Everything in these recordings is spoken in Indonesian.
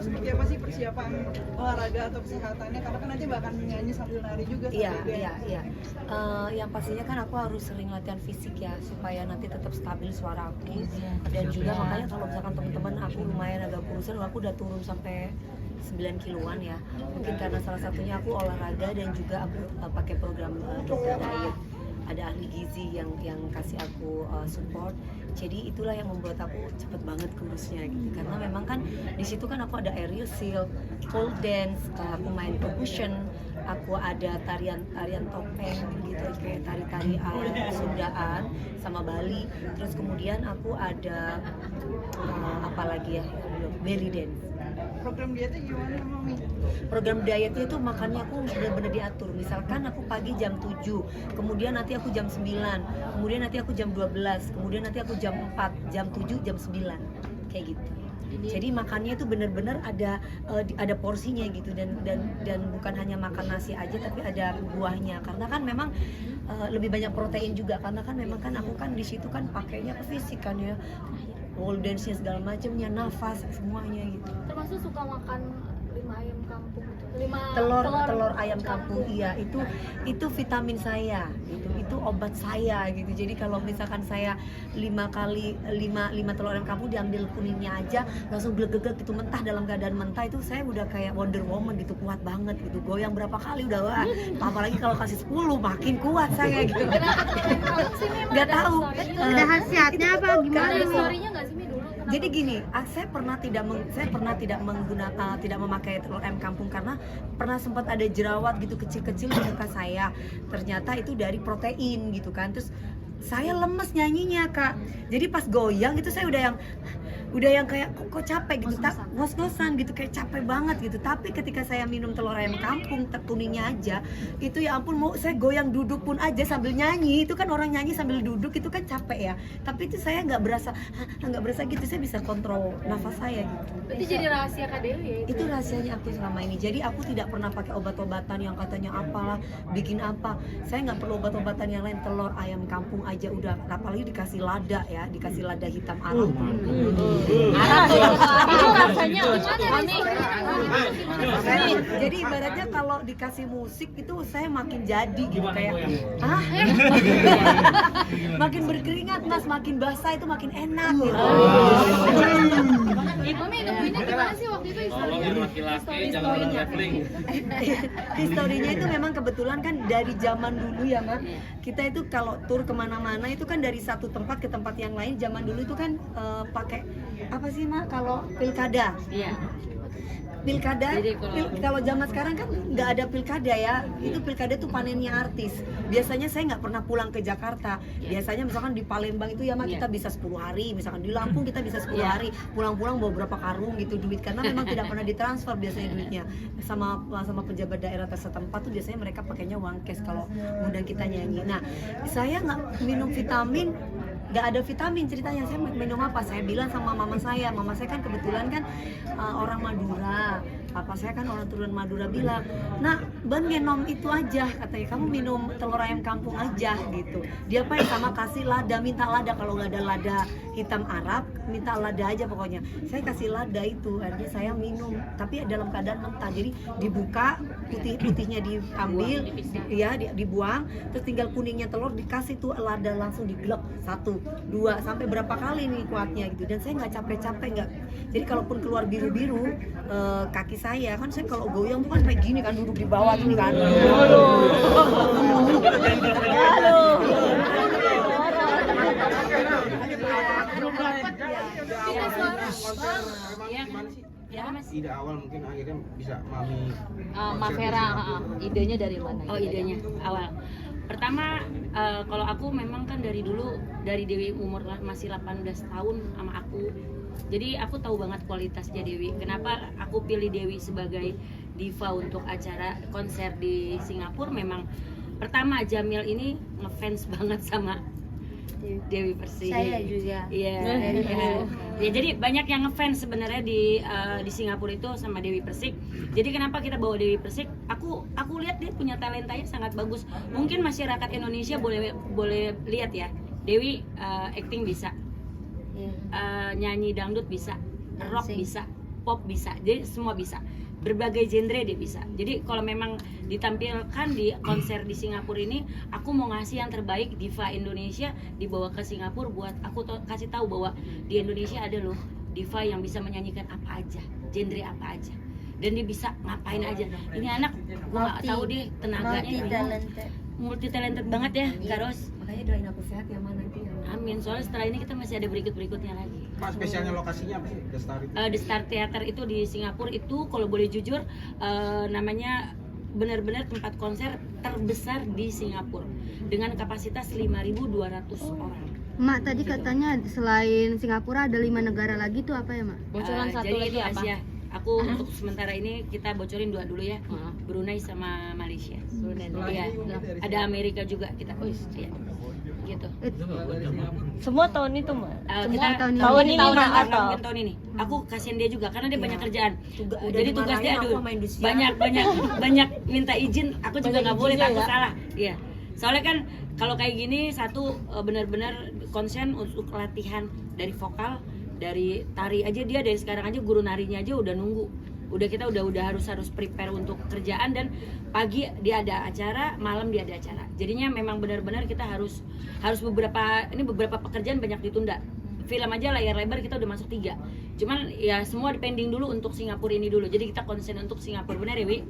seperti apa sih persiapan olahraga atau kesehatannya, karena kan nanti bakal nyanyi sambil nari juga. Iya. Yang pastinya kan aku harus sering latihan fisik ya supaya nanti tetap stabil suara aku. Dan juga makanya kalau misalkan teman-teman aku lumayan agak kurusan, aku udah turun sampai 9 kiloan ya. Mungkin karena salah satunya aku olahraga dan juga aku pakai program dokter diet. Ada ahli gizi yang kasih aku support. Jadi itulah yang membuat aku cepet banget kurusnya gitu. Karena memang kan di situ kan aku ada aerial silk, pole dance, aku main percussion, aku ada tarian topeng gitu, kayak tari Sundaan sama Bali. Terus kemudian aku ada apa lagi ya, belly dance. Program dietnya gimana, Mami? Program dietnya itu makannya aku benar-benar diatur. Misalkan aku pagi jam 7, kemudian nanti aku jam 9, kemudian nanti aku jam 12, kemudian nanti aku jam 4, jam 7, jam 9, kayak gitu. Jadi makannya itu benar-benar ada porsinya gitu, dan bukan hanya makan nasi aja tapi ada buahnya, karena kan memang lebih banyak protein juga, karena kan memang kan aku kan di situ kan pakainya ke fisik kan ya, pole dance-nya segala macamnya, nafas semuanya gitu. Termasuk suka makan 5 ayam kampung gitu. Telur ayam kampung, iya, itu vitamin saya gitu, itu obat saya gitu. Jadi kalau misalkan saya 5 telur ayam kampung diambil kuningnya aja langsung glegek gitu, mentah, dalam keadaan mentah, itu saya udah kayak Wonder Woman gitu, kuat banget gitu, goyang berapa kali udah, wah, apalagi kalau kasih 10 makin kuat saya gitu. Nggak tahu Ada khasiatnya apa gimana? Ada story-nya nggak sih Mi dulu? Jadi gini, saya pernah tidak menggunakan, tidak memakai telur ayam kampung karena pernah sempat ada jerawat gitu kecil-kecil di muka saya. Ternyata itu dari protein gitu kan. Terus saya lemes nyanyinya, Kak. Jadi pas goyang itu saya udah yang kayak kok capek gitu, ngos-ngosan gitu, kayak capek banget gitu. Tapi ketika saya minum telur ayam kampung kuningnya aja, itu ya ampun, mau saya goyang duduk pun aja sambil nyanyi, itu kan orang nyanyi sambil duduk itu kan capek ya. Tapi itu saya nggak berasa gitu, saya bisa kontrol nafas saya gitu. Berarti jadi rahasia Kak Dewi ya? Itu rahasianya aku selama ini. Jadi aku tidak pernah pakai obat-obatan yang katanya apalah, bikin apa. Saya nggak perlu obat-obatan yang lain, telur ayam kampung aja udah. Apalagi dikasih lada ya, dikasih lada hitam Arab. Itu rasanya gimana? Jadi ibaratnya kalau dikasih musik itu saya makin jadi gitu, kayak makin berkeringat Mas, makin basah itu makin enak gitu. Mami nemuinnya gimana sih waktu itu Historinya itu memang kebetulan kan dari zaman dulu ya Mak, kita itu kalau tur kemana-mana itu kan dari satu tempat ke tempat yang lain. Zaman dulu itu kan pakai apa sih Mak, kalau pilkada. Iya. Pilkada, kalau zaman sekarang kan nggak ada pilkada ya, itu pilkada tuh panennya artis. Biasanya saya nggak pernah pulang ke Jakarta. Biasanya misalkan di Palembang itu ya Mak, kita bisa 10 hari, misalkan di Lampung kita bisa 10 hari, pulang-pulang bawa berapa karung gitu duit, karena memang tidak pernah ditransfer biasanya duitnya sama pejabat daerah setempat tuh. Biasanya mereka pakainya uang cash kalau ngundang kita nyanyi. Nah, saya nggak minum vitamin, nggak ada vitamin ceritanya. Saya minum apa? Saya bilang sama mama saya kan kebetulan kan orang Madura, papa saya kan orang turunan Madura, bilang, nah Ben ngenom itu aja, katanya, kamu minum telur ayam kampung aja gitu. Dia apa ya, sama kasih lada, minta lada, kalau nggak ada lada hitam Arab minta lada aja pokoknya. Saya kasih lada itu, akhirnya saya minum, tapi dalam keadaan mentah. Jadi dibuka, putih-putihnya diambil, ya dibuang, terus tinggal kuningnya telur dikasih tuh lada, langsung diglek 1, 2 sampai berapa kali nih kuatnya gitu. Dan saya nggak capek-capek, nggak. Jadi kalaupun keluar biru-biru kaki saya kan, saya kalau goyang tuh kan kayak gini kan, duduk di bawah gini kan. Ya Mas. Ide awal mungkin akhirnya bisa Mami Mavera, idenya dari mana? Oh, idenya awal. Pertama, kalau aku memang kan dari dulu, dari Dewi umur masih 18 tahun sama aku. Jadi aku tahu banget kualitasnya Dewi. Kenapa aku pilih Dewi sebagai diva untuk acara konser di Singapura? Memang pertama, Jamil ini ngefans banget sama Dewi Persik. Saya juga. Iya. Ya, jadi banyak yang ngefans sebenarnya di Singapura itu sama Dewi Persik. Jadi kenapa kita bawa Dewi Persik? Aku lihat dia punya talentanya sangat bagus. Mungkin masyarakat Indonesia boleh lihat ya. Dewi acting bisa. Nyanyi dangdut bisa, rock bisa. pop bisa, jadi semua bisa, berbagai genre dia bisa. Jadi kalau memang ditampilkan di konser di Singapura ini, aku mau ngasih yang terbaik diva Indonesia dibawa ke Singapura buat aku kasih tahu bahwa di Indonesia ada loh diva yang bisa menyanyikan apa aja, genre apa aja, dan dia bisa ngapain aja. Ini anak gue nggak tahu deh tenaganya, multi talented banget ya Kak Ros. Makanya doain aku sehat ya mana nanti. Amin. Soalnya setelah ini kita masih ada berikutnya lagi. Pak, spesialnya lokasinya apa sih? The Star itu? The Star Theater itu di Singapura itu kalau boleh jujur namanya benar-benar tempat konser terbesar di Singapura dengan kapasitas 5.200 orang. Mak tadi katanya selain Singapura ada 5 negara lagi tuh apa ya, Mak? Bocoran satu jadi lagi itu apa? Asia. Aku untuk sementara ini kita bocorin 2 dulu ya. Brunei sama Malaysia. Brunei. Iya. Ada Amerika juga kita. Iya. Gitu. Semua tahun itu mah. Kita tahun ini. Tahun ini tahun mah atau atau? mungkin tahun ini. Aku kasihin dia juga karena dia banyak kerjaan. Udah Jadi tugas dia dimarahin aduh aku sama Indosiar. banyak minta izin. Aku juga nggak boleh takut ya? salah. Iya. Soalnya kan kalau kayak gini satu benar-benar konsen untuk latihan dari vokal, dari tari aja dia dari sekarang aja guru narinya aja udah nunggu. Kita udah harus prepare untuk kerjaan, dan pagi dia ada acara, malam dia ada acara. Jadinya memang benar-benar kita harus beberapa pekerjaan banyak ditunda. Film aja layar lebar kita udah masuk 3. Cuman ya semua dipending dulu untuk Singapura ini dulu. Jadi kita konsen untuk Singapura, benar ya Wi?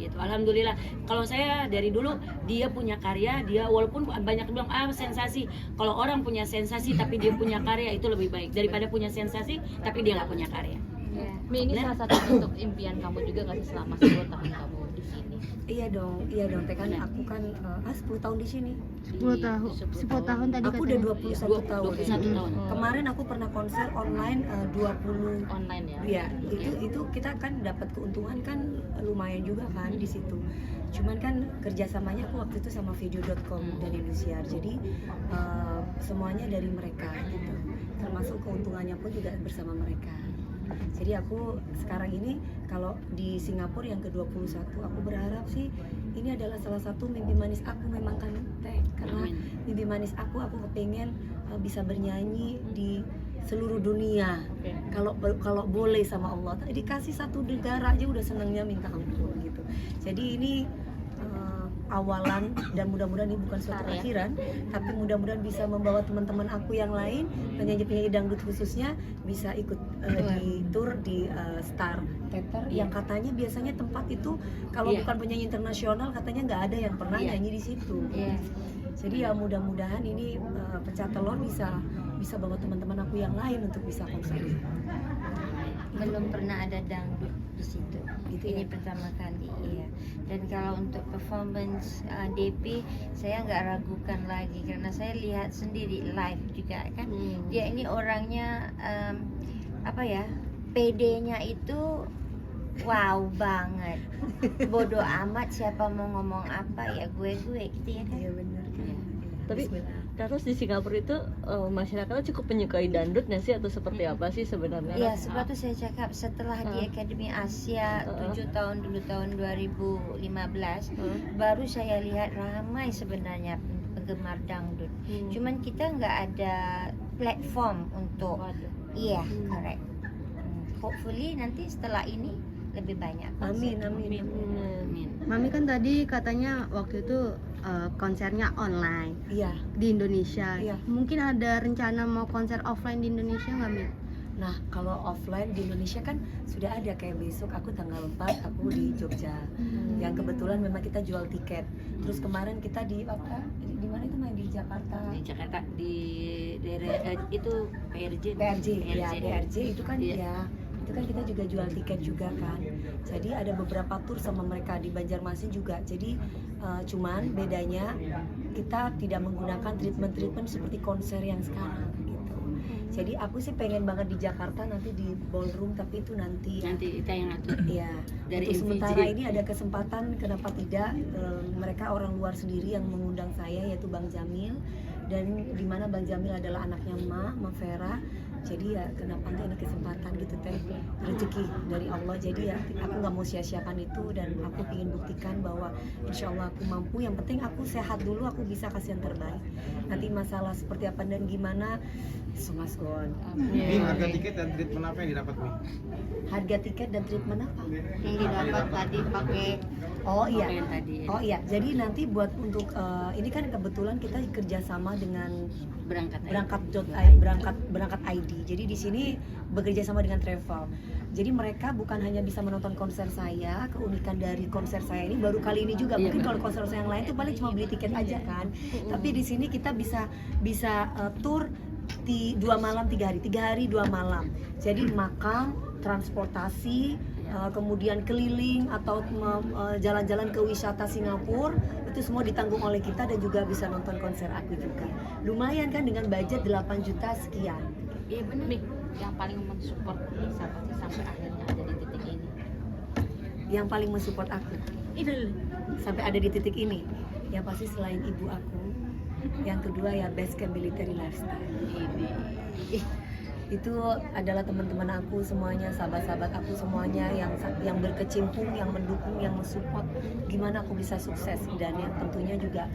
Gitu. Alhamdulillah. Kalau saya dari dulu dia punya karya, dia walaupun banyak bilang sensasi. Kalau orang punya sensasi tapi dia punya karya itu lebih baik daripada punya sensasi tapi dia nggak punya karya. Mi, ini salah satu bentuk impian kamu juga nggak sih selama 10 tahun kamu di sini? Iya dong. Teh kan aku kan 10 tahun di sini. 10 tahun tadi Aku udah katanya. 21 tahun. 21 tahun. Kemarin aku pernah konser online 20 Online ya? Iya, itu kita kan dapat keuntungan kan lumayan juga kan di situ. Cuman kan kerjasamanya aku waktu itu sama video.com dan Indosiar. Jadi semuanya dari mereka gitu. Termasuk keuntungannya pun juga bersama mereka. Jadi aku sekarang ini kalau di Singapura yang ke-21 aku berharap sih ini adalah salah satu mimpi manis aku memang kan Teh, karena mimpi manis aku kepengen bisa bernyanyi di seluruh dunia. Kalau boleh sama Allah, dikasih satu negara aja udah senangnya minta ampun gitu. Jadi ini awalan dan mudah-mudahan ini bukan suatu akhiran, tapi mudah-mudahan bisa membawa teman-teman aku yang lain penyanyi-penyanyi dangdut khususnya bisa ikut di tour di Star Theater yang katanya biasanya tempat itu kalau bukan penyanyi internasional katanya nggak ada yang pernah nyanyi di situ. Jadi ya mudah-mudahan ini pecah telur bisa bawa teman-teman aku yang lain untuk bisa konser. Belum pernah ada dangdut di situ. Gitu Ini ya? pertama kali, iya. Dan kalau untuk performance DP, saya nggak ragukan lagi karena saya lihat sendiri live juga kan. Dia ini orangnya PD-nya itu wow banget. Bodoh amat siapa mau ngomong apa ya gue gitu ya kan. Iya benar. Tapi terus di Singapura itu masyarakatnya cukup menyukai dangdut nggak sih, atau seperti apa sih sebenarnya? Iya, sebab itu saya cakap setelah di Akademi Asia 7 tahun dulu tahun 2015 baru saya lihat ramai sebenarnya penggemar dangdut. Cuman kita nggak ada platform untuk correct. Hopefully nanti setelah ini lebih banyak. Amin. Mami kan tadi katanya waktu itu konsernya online Iya. di Indonesia. Iya. Mungkin ada rencana mau konser offline di Indonesia nggak, Mi? Nah, kalau offline di Indonesia kan sudah ada, kayak besok aku tanggal 4 aku di Jogja. Yang kebetulan memang kita jual tiket. Terus kemarin kita di mana itu main di Jakarta. Di Jakarta di daerah itu PRJ ya, PRJ itu kan itu kan kita juga jual tiket juga kan. Jadi ada beberapa tour sama mereka di Banjarmasin juga. Jadi cuman bedanya kita tidak menggunakan treatment seperti konser yang sekarang gitu. Jadi aku sih pengen banget di Jakarta nanti di ballroom, tapi itu nanti kita yang ngatur. Iya. Dari Untuk MVJ. sementara ini ada kesempatan, kenapa tidak? Mereka orang luar sendiri yang mengundang saya, yaitu Bang Jamil, dan dimana Bang Jamil adalah anaknya Ma Vera. Jadi jadi ya kenapa enggak, ini kesempatan gitu teh, rezeki dari Allah. Jadi ya aku nggak mau sia-siakan itu, dan aku ingin buktikan bahwa insya Allah aku mampu. Yang penting aku sehat dulu, aku bisa kasih yang terbaik. Nanti masalah seperti apa dan gimana, so mas on. Mi, harga tiket dan treatment apa yang didapat, Mi? Harga tiket dan treatment apa? Yang didapat tadi pakai Oh iya, Yang tadi ya. oh iya. Jadi nanti buat untuk ini kan kebetulan kita kerjasama dengan berangkat berangkat ID. Jadi di sini bekerja sama dengan travel. Jadi mereka bukan hanya bisa menonton konser saya, keunikan dari konser saya ini baru kali ini juga. Mungkin kalau konser saya yang lain itu paling cuma beli tiket aja kan. Tapi di sini kita bisa tour di 2 malam 3 hari, 3 hari 2 malam. Jadi makan, transportasi, kemudian keliling atau jalan-jalan ke wisata Singapura, itu semua ditanggung oleh kita, dan juga bisa nonton konser aku juga. Lumayan kan dengan budget 8 juta sekian. Iya benar nih, yang paling mensupport siapa sih sampai akhirnya ada di titik ini? Yang paling mensupport aku sampai ada di titik ini, yang pasti selain ibu aku, yang kedua ya Base Camp Military Lifestyle. Itu adalah teman-teman aku semuanya, sahabat-sahabat aku semuanya yang berkecimpung, yang mendukung, yang mensupport gimana aku bisa sukses. Dan yang tentunya juga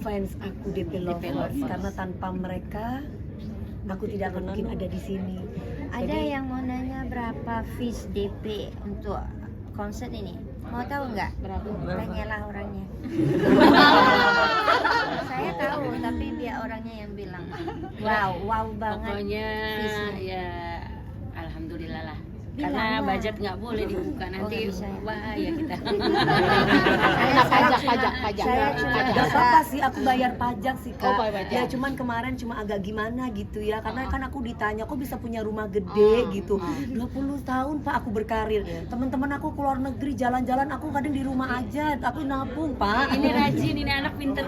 fans aku, DP Lovers, karena tanpa mereka aku tidak akan mungkin ada di sini. Ada yang mau nanya berapa fees DP untuk konser ini? Mau tahu nggak? Berapa? Tanyalah orangnya. Saya tahu, tapi biar orangnya yang bilang. Wow banget. Pokoknya feesnya. ya alhamdulillah lah. Bilang Karena lah. budget nggak boleh dibuka nanti, nggak bisa ya? bahaya kita. Saya cuma Gak bisa. apa-apa sih, aku bayar pajak sih kak. bayar pajak. Ya cuman kemarin cuma agak gimana gitu ya, karena kan aku ditanya kok bisa punya rumah gede gitu. 20 tahun pak aku berkarir. Teman-teman aku keluar negeri jalan-jalan, aku kadang di rumah aja, aku nabung pak. Ini rajin, ini anak pinter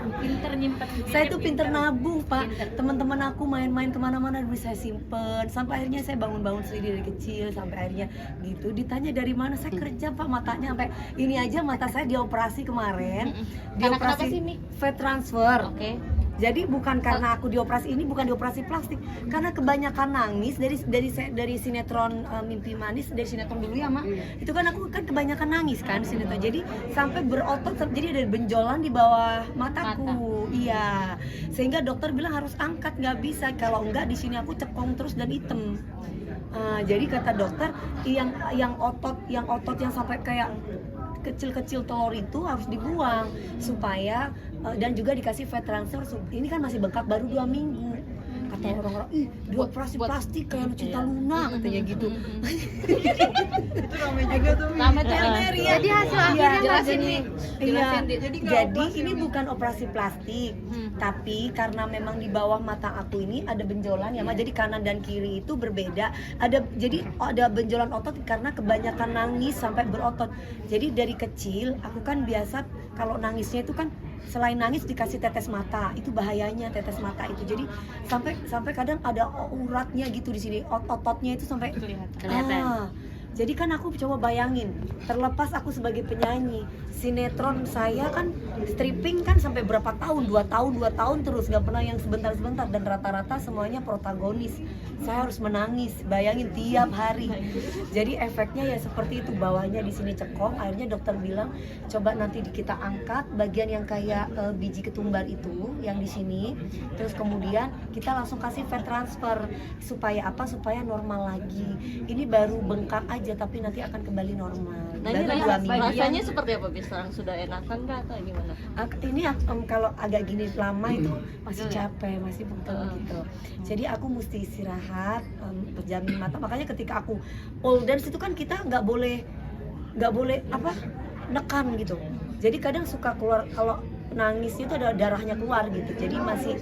nyimpen. Saya tuh pinter nabung pak. Teman-teman aku main-main kemana-mana dulu saya simpen, sampai akhirnya saya bangun-bangun sendiri dari kecil, sampai akhirnya gitu. Ditanya dari mana, saya kerja pak, matanya sampai ini aja, mata saya dioperasi kemarin. Dioperasi fat transfer. Oke. Jadi bukan karena aku dioperasi, ini bukan dioperasi plastik, karena kebanyakan nangis dari sinetron Mimpi Manis, dari sinetron dulu ya mak. Itu kan aku kan kebanyakan nangis kan sinetron. Jadi sampai berotot, jadi ada benjolan di bawah mataku. Iya. Sehingga dokter bilang harus angkat, nggak bisa. Kalau enggak di sini aku cekong terus dan hitam. Jadi kata dokter yang otot yang sampai kayak kecil-kecil telur itu harus dibuang supaya dan juga dikasih fat transfer. Ini kan masih bengkak baru 2 minggu. Kata orang-orang, ih dioperasi plastik kayak Cinta Luna katanya gitu. Itu ramai juga tuh. Ramai tuh. Jadi hasil akhirnya Jelasin masih nih. Iya, Jadi nggak jadi operasi ini yang- bukan operasi plastik, tapi karena memang di bawah mata aku ini ada benjolan ya, jadi kanan dan kiri itu berbeda. Jadi ada benjolan otot karena kebanyakan nangis sampai berotot. Jadi dari kecil aku kan biasa kalau nangisnya itu kan selain nangis dikasih tetes mata, itu bahayanya tetes mata itu. Jadi sampai kadang ada uratnya gitu di sini, ototnya itu sampai Kelihatan. Jadi kan aku coba bayangin, terlepas aku sebagai penyanyi, sinetron saya kan stripping kan sampai berapa tahun, 2 tahun terus, nggak pernah yang sebentar-sebentar, dan rata-rata semuanya protagonis. Saya harus menangis, bayangin tiap hari. Jadi efeknya ya seperti itu, bawahnya di sini cekong. Akhirnya dokter bilang coba nanti kita angkat bagian yang kayak biji ketumbar itu yang di sini, terus kemudian kita langsung kasih fat transfer supaya apa? Supaya normal lagi. Ini baru bengkak aja tapi nanti akan kembali normal. Nah ini Baru 2 minggu. rasanya seperti apa? Sekarang sudah enakan kah atau gimana? Ini kalau agak gini lama itu masih capek, masih pegel gitu. Jadi aku mesti istirahat, berjamin mata. Makanya ketika aku pole dance itu kan kita nggak boleh apa nekan gitu. Jadi kadang suka keluar, kalau nangisnya itu ada darahnya keluar gitu. Jadi masih,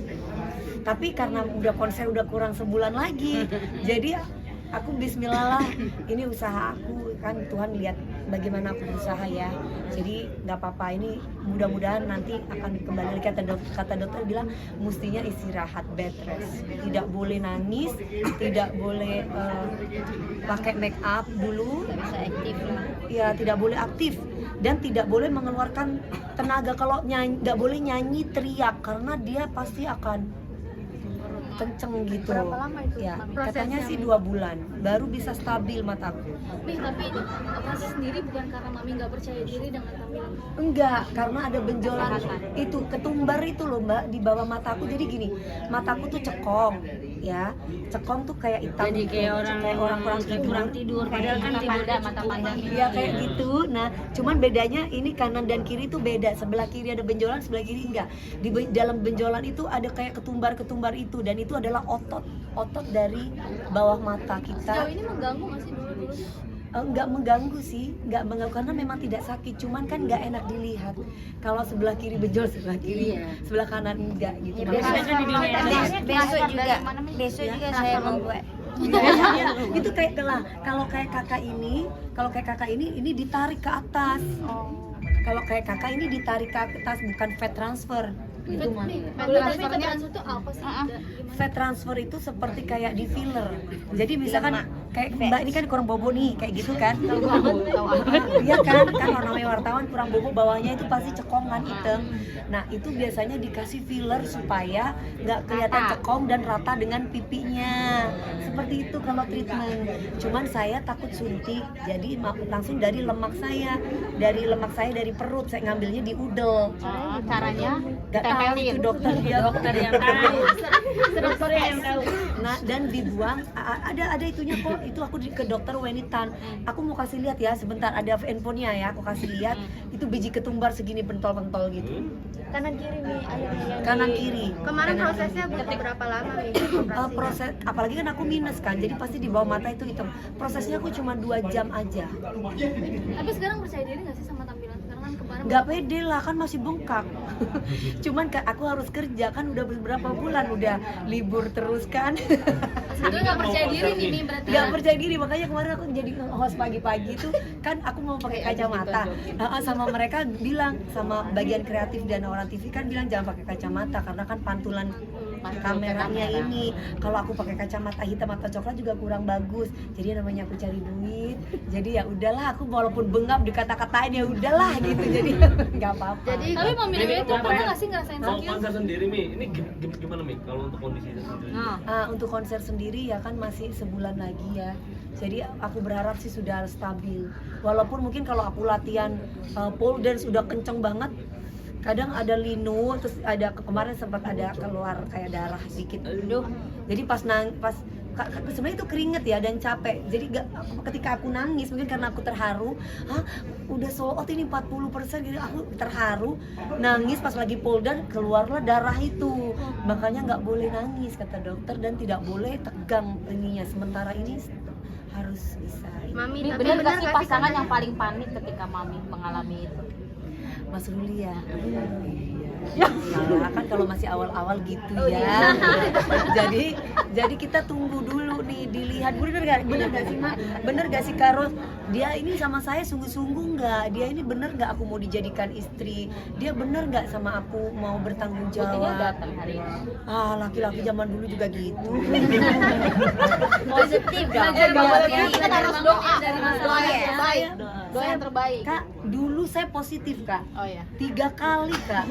tapi karena udah konser udah kurang sebulan lagi, jadi aku bismillah lah, ini usaha aku kan, Tuhan lihat bagaimana aku berusaha ya. Jadi nggak apa-apa, ini mudah-mudahan nanti akan kembali. Kata dokter bilang mestinya istirahat, bed rest, tidak boleh nangis, tidak boleh pakai make up dulu, Bisa aktif lah. ya tidak boleh aktif, dan tidak boleh mengeluarkan tenaga. Kalau nyanyi nggak boleh nyanyi teriak karena dia pasti akan kenceng gitu. Berapa lama itu, Ya, Mami? katanya Prosesnya, sih Mi? 2 bulan baru bisa stabil mataku. Nih tapi operasi sendiri bukan karena mami nggak percaya diri dengan tampilan. Enggak, karena ada benjolan itu ketumbar itu loh Mbak di bawah mataku. Jadi gini, mataku tuh cekong, ya. Cekong tuh kayak hitam. Jadi kayak orang kurang tidur, padahal kan tidurnya mata cukup. pandang. Iya kayak gitu. Nah, cuman bedanya ini kanan dan kiri itu beda. Sebelah kiri ada benjolan, sebelah kiri enggak. Di dalam benjolan itu ada kayak ketumbar-ketumbar itu, dan itu adalah otot dari bawah mata Sejauh kita. ini mengganggu nggak sih dulu? Enggak mengganggu sih, enggak mengganggu karena memang tidak sakit, cuman kan enggak enak dilihat. Kalau sebelah kiri benjol, sebelah kiri, sebelah kanan enggak gitu. Ya, Makanya Biasanya kan di dunia besok juga saya membuat Iya, itu kayak kalau kayak kakak ini ditarik ke atas. Kalau kayak kakak ini ditarik ke atas, bukan fat transfer. Itu mah. Tapi transfer itu apa sih? Fat transfer itu seperti kayak di filler. Jadi misalkan kayak Mbak ini kan kurang bobo nih, kayak gitu kan? Iya kan orang namanya wartawan kurang bobo, bawahnya itu pasti cekongan hitam. Nah itu biasanya dikasih filler supaya nggak kelihatan cekong dan rata dengan pipinya. Seperti itu kalau treatment. Cuman saya takut suntik, jadi langsung dari lemak saya dari perut saya ngambilnya di udel. Caranya Gak tahu itu dokter yang tahu. Dokter yang tahu. Nah dan dibuang ada itunya kok. Itu aku ke dokter Wenitan. Aku mau kasih lihat ya sebentar, ada handphonenya ya, aku kasih lihat. Itu biji ketumbar segini pentol-pentol gitu. Kanan kiri nih yang Kanan kiri. Kemarin prosesnya butuh berapa lama nih? Proses apalagi kan aku minus kan, jadi pasti di bawah mata itu hitam. Prosesnya aku cuma 2 jam aja. Tapi sekarang percaya diri nggak sih sama tampilan sekarang kan kemarin? Nggak pede lah, kan masih bengkak. Cuman aku harus kerja kan, udah beberapa bulan udah libur terus kan. Sebetulnya nggak percaya diri nih Mi, berarti. Nggak percaya diri, makanya kemarin aku jadi host pagi-pagi itu kan aku mau pakai kacamata. Sama mereka bilang, sama bagian kreatif dan orang TV kan bilang jangan pakai kacamata karena kan pantulan kameranya ini. Kalau aku pakai kacamata hitam atau coklat juga kurang bagus. Jadi namanya aku cari duit. Jadi ya udahlah, aku walaupun bengap dikata-katain ya udahlah gitu. Jadi nggak apa-apa. Jadi tapi Mami Dewi itu pernah nggak sih ngerasain Mau sakit? konser sendiri Mi, ini gimana Mi kalau untuk kondisinya sendiri? Untuk konser sendiri ya kan masih sebulan lagi ya. Jadi aku berharap sih sudah stabil. Walaupun mungkin kalau aku latihan pole dance udah kenceng banget, kadang ada linu, terus ada kemarin sempat ada keluar kayak darah sedikit. Jadi pas sebenarnya itu keringet ya dan capek. Jadi ketika aku nangis mungkin karena aku terharu, udah sold out ini 40%, gitu aku terharu, nangis pas lagi pole dance keluarlah darah itu. Makanya nggak boleh nangis kata dokter dan tidak boleh tegang ininya. Sementara ini harus bisa. Mami, benar nggak sih pasangan yang paling panik ketika Mami mengalami itu? Mas Ruli ya. Ya kan kalau masih awal-awal gitu ya. Jadi kita tunggu dulu nih, dilihat bener gak sih Mak? Bener gak sih Karo? Dia ini sama saya sungguh-sungguh nggak? Dia ini bener nggak aku mau dijadikan istri? Dia bener nggak sama aku mau bertanggung jawab? Datang hari ini. Laki-laki zaman dulu juga gitu. positif dong. Kita harus doa dari masalah yang baik. Doa yang terbaik. Kak, dulu saya positif Kak. Oh ya. 3 kali Kak.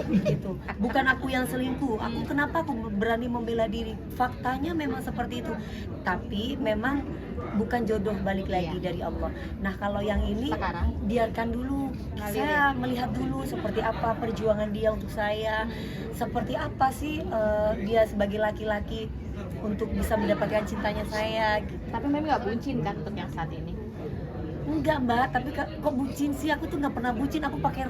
Gitu. Bukan aku yang selingkuh. Kenapa aku berani membela diri? Faktanya memang seperti itu. Tapi memang bukan jodoh, balik lagi dari Allah. Nah, kalau yang ini Sekarang? biarkan dulu. Saya melihat dulu seperti apa perjuangan dia untuk saya. Seperti apa sih dia sebagai laki-laki untuk bisa mendapatkan cintanya saya gitu. Tapi Mami nggak bucin kan untuk yang saat ini? Enggak Mbak, tapi kok bucin sih? Aku tuh nggak pernah bucin, aku pakai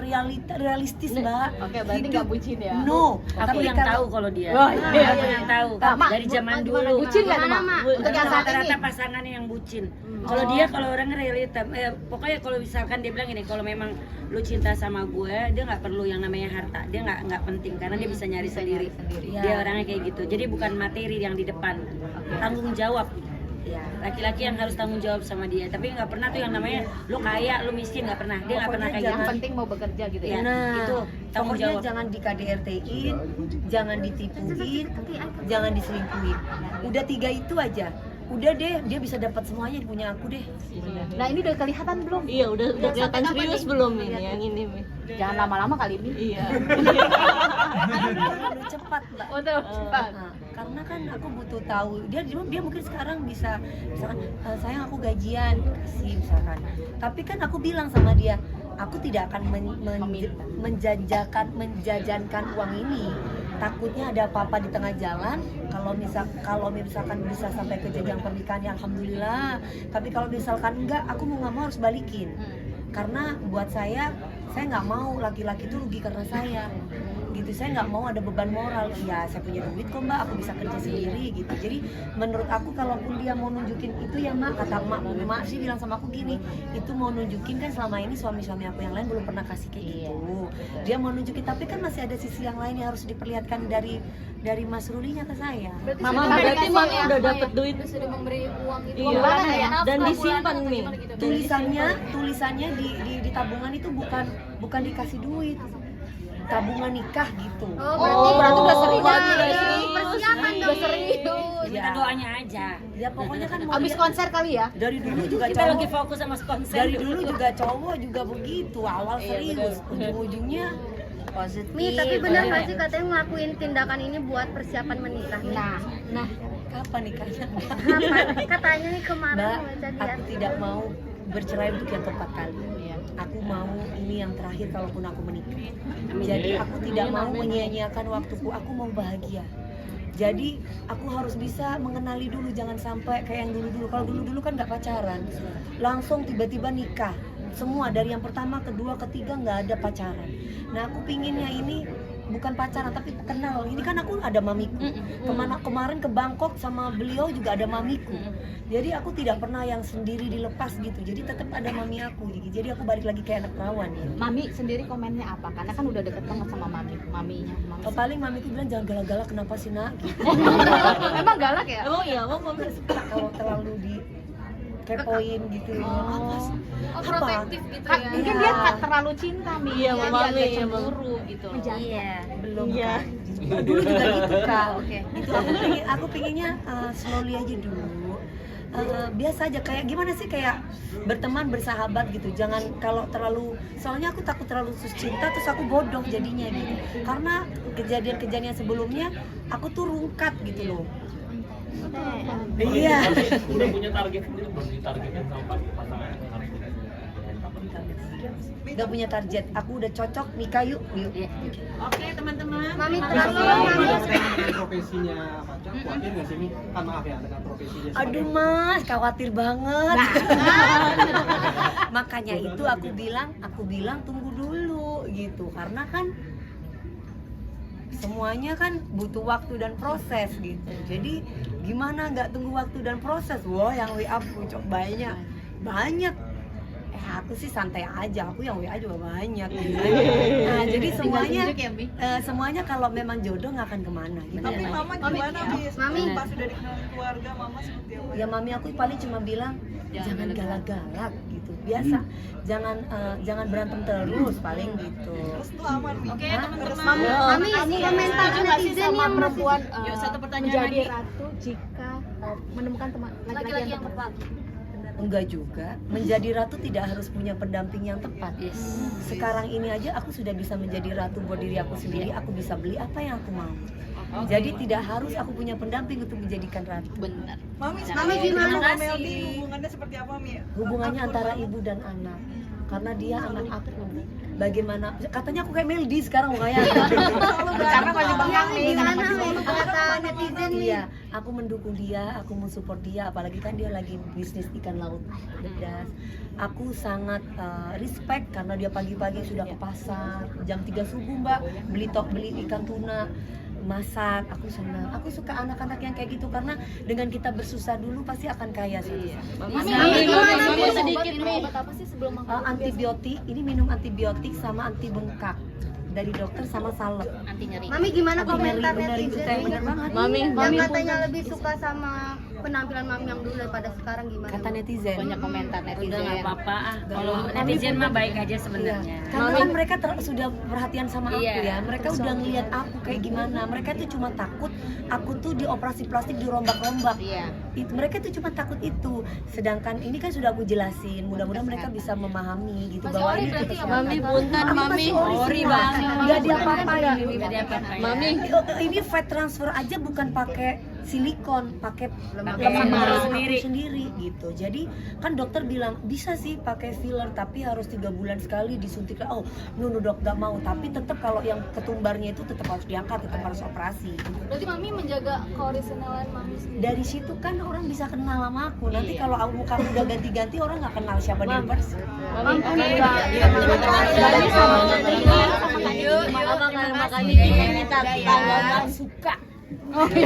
realistis Mbak. Oke, berarti nggak bucin ya? No, Aku yang tahu kalau dia. Oh, iya. Aku yang tahu. Dari zaman dulu. Bucin nggak tuh, Mak? Untuk yang saat ini? Rata-rata pasangannya yang bucin. Kalau dia, kalau orang realita, pokoknya kalau misalkan dia bilang gini, kalau memang lu cinta sama gue, dia nggak perlu yang namanya harta, dia nggak penting karena dia bisa nyari sendiri. Dia orangnya kayak gitu. Jadi bukan materi yang di depan, tanggung jawab. Laki-laki yang harus tanggung jawab sama dia, tapi nggak pernah tuh yang namanya lu kaya, lu miskin, nggak pernah. Dia nggak pernah kayak gitu. Yang penting mau bekerja gitu ya? Nah, itu tanggung pokoknya jawab. jangan di KDRT-in, jangan ditipuin, jangan diselingkuhin. Udah 3 itu aja. Udah deh, dia bisa dapat semuanya punya aku deh. Nah ini udah kelihatan belum? Iya, udah kelihatan serius belum ini yang ini Mi? Jangan lama-lama kali ini. Iya. Udah cepat mbak. Oh, terlalu cepat. Karena kan aku butuh tahu dia mungkin sekarang bisa misalkan sayang aku gajian kasih misalkan, tapi kan aku bilang sama dia aku tidak akan menjajankan uang ini, takutnya ada apa-apa di tengah jalan. Kalau misalkan bisa sampai ke jenjang pernikahan ya alhamdulillah, tapi kalau misalkan enggak aku mau nggak mau harus balikin, karena buat saya nggak mau laki-laki itu rugi karena saya gitu. Saya nggak mau ada beban moral. Ya saya punya duit kok mbak, aku bisa kerja sendiri gitu. Jadi menurut aku kalaupun dia mau nunjukin itu ya mak, kata mak sih bilang sama aku gini, itu mau nunjukin kan selama ini suami-suami aku yang lain belum pernah kasih kayak gitu. Dia mau nunjukin, tapi kan masih ada sisi yang lain yang harus diperlihatkan dari Mas Rulinya ke saya. Mama berarti mami udah dapet duit. Sudah memberi uang itu. Iya. Dan disimpan nih. Tulisannya di tabungan itu bukan dikasih duit, tabungan nikah gitu. Oh, berarti udah serius. Persiapan Udah serius. Minta doanya aja. Ya pokoknya kan mau Abis konser kali ya? dari dulu juga Kita cowok. lagi fokus sama sponsor. Dari dulu juga cowok juga begitu, awal serius, ujung-ujungnya Positif. Mi, tapi benar nggak sih katanya ngelakuin tindakan ini buat persiapan menikah? nah kapan nikahnya? Kapan? Katanya nih kemarin Mbak, baca di aku tidak mau bercerai untuk yang keempat kali. Aku mau ini yang terakhir kalaupun aku menikah. Jadi aku tidak mau menyia-nyiakan waktuku, aku mau bahagia. Jadi aku harus bisa mengenali dulu, jangan sampai kayak yang dulu-dulu. Kalau dulu-dulu kan nggak pacaran, langsung tiba-tiba nikah. Semua dari yang pertama, kedua, ketiga nggak ada pacaran. Nah aku pinginnya ini bukan pacaran tapi kenal. Ini kan aku ada mamiku. Kemarin ke Bangkok sama beliau juga ada mamiku. Jadi aku tidak pernah yang sendiri dilepas gitu. Jadi tetap ada mami aku. Jadi aku balik lagi kayak anak perawan ya. Mami sendiri komennya apa? Karena kan udah deket banget sama maminya. Paling mamiku bilang jangan galak-galak, kenapa sih nak? Gitu. Emang galak ya? Emang iya, mami Kalau terlalu di kepoin gitu. Apa sih? Protektif gitu Kan, ya. mungkin Dia teralu cinta Mi. Iya, Dia Mami, agak emang. cemburu gitu. Iya. Belum Iya. kan? Dulu juga gitu kak. Itu aku pinginnya slowly aja dulu. Biasa aja, kayak gimana sih, kayak berteman, bersahabat gitu. Jangan kalau terlalu, soalnya aku takut terlalu cinta terus aku bodoh jadinya gitu. Karena kejadian-kejadian sebelumnya aku tuh rungkat gitu loh. Iya. Udah punya target sendiri belum, ditargetin sama pasangan harus Gak punya target, aku udah cocok nikah yuk. Oke teman-teman. Mami Kalau terakhir, dengan profesinya pacar, khawatir nggak sih Mi? Kan maaf ya dengan profesinya. Aduh mas, khawatir banget. Makanya itu aku bilang tunggu dulu gitu, karena kan semuanya kan butuh waktu dan proses gitu. Jadi gimana nggak tunggu waktu dan proses? Wah yang WA pucuk banyak. Aku sih santai aja, aku yang WA juga banyak gitu. Nah jadi semuanya kalau memang jodoh nggak akan kemana gitu. Tapi mama gimana Mami. pas sudah dikenal keluarga mama seperti apa? Ya mami aku paling cuma bilang jangan galak-galak gitu, biasa, jangan berantem terus paling gitu. Terus itu aman Mi. Oke teman-teman. Mami, komentar netizen yang perempuan menjadi ratu jika menemukan teman laki-laki yang tepat. Enggak juga, menjadi ratu tidak harus punya pendamping yang tepat. Sekarang ini aja aku sudah bisa menjadi ratu buat diri aku sendiri, aku bisa beli apa yang aku mau. Jadi tidak harus aku punya pendamping untuk menjadikan ratu. Benar. Mami gimana? sama Meldi hubungannya seperti apa Mi? Hubungannya antara ibu dan anak, karena dia anak aku. Bagaimana? Katanya aku kayak Meldi sekarang kayak. Karena masih bengkak nih. Gimana Mi kata netizen nih? Iya, aku mendukung dia, aku mensupport dia, apalagi kan dia lagi bisnis ikan laut dedas. Aku sangat respect karena dia pagi-pagi sudah ke pasar, jam 3 subuh mbak, beli ikan tuna, masak. Aku senang, aku suka anak-anak yang kayak gitu, karena dengan kita bersusah dulu pasti akan kaya suatu saat. Mami sedikit Mi. Obat apa sih sebelum makan? Antibiotik, ini minum antibiotik sama anti bengkak. dari dokter sama salep. Anti nyeri. Mami gimana Anti nyeri, komentar bener itu teh, bener banget. Mami yang katanya lebih suka sama penampilan Mami yang dulu daripada sekarang gimana? Kata netizen. Banyak komentar Udah netizen. nggak apa-apa. Kalau netizen mah baik aja sebenarnya. Karena kan mereka sudah perhatian sama aku Iya. ya. Mereka udah ngeliat aku kayak gimana. Mereka tuh cuma takut aku tuh dioperasi plastik dirombak-rombak. Iya. Mereka tuh cuma takut itu. Sedangkan ini kan sudah aku jelasin. Mudah-mudahan mereka bisa memahami gitu Masih bahwa ori ini berarti untuk ya, kesehatan. Mami punten, Aku Mami masih ori ori semua. banget. Nggak diapa-apain. Nggak diapa-apain. Mami Ini fat transfer aja bukan pakai silikon, pakai Pakai lemak sendiri. sendiri gitu. Jadi kan dokter bilang bisa sih pakai filler tapi harus 3 bulan sekali disuntik. Oh, no dok nggak mau. Tapi tetap kalau yang ketumbarnya itu tetap harus diangkat, tetap harus operasi. Berarti Mami menjaga keorisinalian Mami sendiri. Dari situ kan orang bisa kenal sama aku. Nanti kalau aku muka udah ganti-ganti orang nggak kenal siapa dia pers. Mami Yuk, makanya kita tanggapan suka. Tapi